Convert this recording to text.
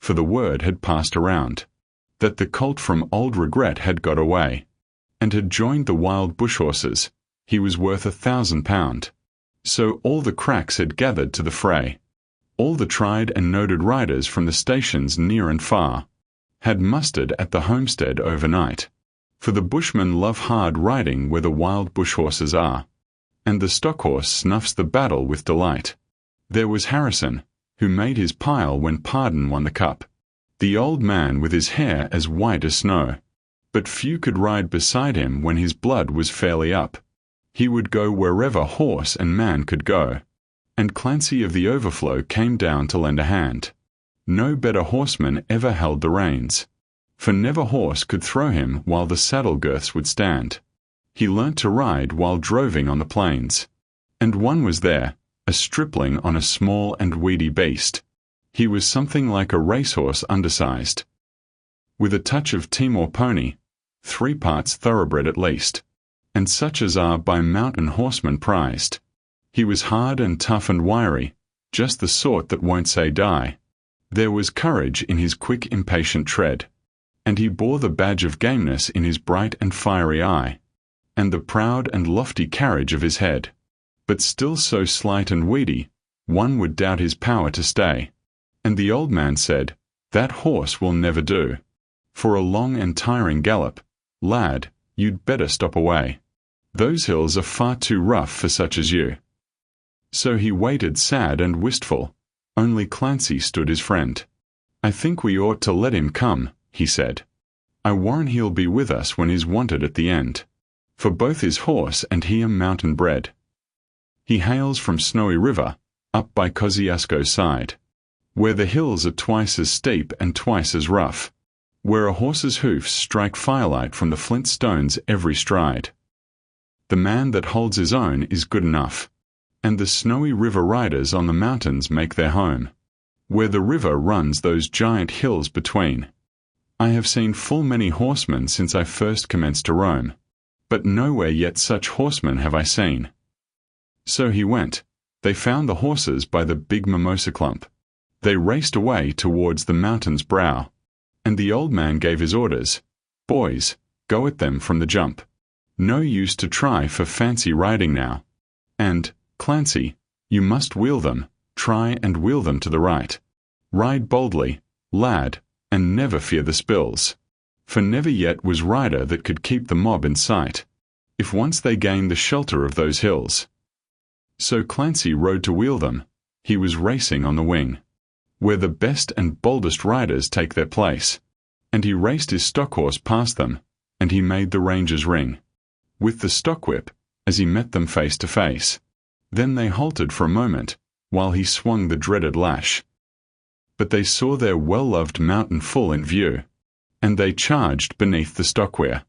for the word had passed around, that the colt from Old Regret had got away, and had joined the wild bush horses. He was worth £1,000. So all the cracks had gathered to the fray. All the tried and noted riders from the stations near and far had mustered at the homestead overnight. For the bushmen love hard riding where the wild bush horses are, and the stock horse snuffs the battle with delight. There was Harrison, who made his pile when Pardon won the cup, the old man with his hair as white as snow, but few could ride beside him when his blood was fairly up. He would go wherever horse and man could go, and Clancy of the Overflow came down to lend a hand. No better horseman ever held the reins, for never horse could throw him while the saddle girths would stand. He learnt to ride while droving on the plains, and one was there, a stripling on a small and weedy beast. He was something like a racehorse undersized, with a touch of team or pony, 3 parts thoroughbred at least, and such as are by mountain horsemen prized. He was hard and tough and wiry, just the sort that won't say die. There was courage in his quick, impatient tread, and he bore the badge of gameness in his bright and fiery eye, and the proud and lofty carriage of his head. But still so slight and weedy, one would doubt his power to stay. And the old man said, "That horse will never do. For a long and tiring gallop, lad, you'd better stop away. Those hills are far too rough for such as you." So he waited sad and wistful. Only Clancy stood his friend. "I think we ought to let him come," he said. "I warrant he'll be with us when he's wanted at the end. For both his horse and he are mountain bred. He hails from Snowy River, up by Kosciuszko's side, where the hills are twice as steep and twice as rough, where a horse's hoofs strike firelight from the flint stones every stride. The man that holds his own is good enough, and the Snowy River riders on the mountains make their home, where the river runs those giant hills between. I have seen full many horsemen since I first commenced to roam, but nowhere yet such horsemen have I seen." So he went. They found the horses by the big mimosa clump. They raced away towards the mountain's brow, and the old man gave his orders. "Boys, go at them from the jump. No use to try for fancy riding now. And, Clancy, you must wheel them, try and wheel them to the right. Ride boldly, lad, and never fear the spills. For never yet was rider that could keep the mob in sight, if once they gained the shelter of those hills." So Clancy rode to wheel them. He was racing on the wing, where the best and boldest riders take their place, and he raced his stock horse past them, and he made the rangers ring with the stockwhip as he met them face to face. Then they halted for a moment, while he swung the dreaded lash. But they saw their well-loved mountain full in view, and they charged beneath the stockwear.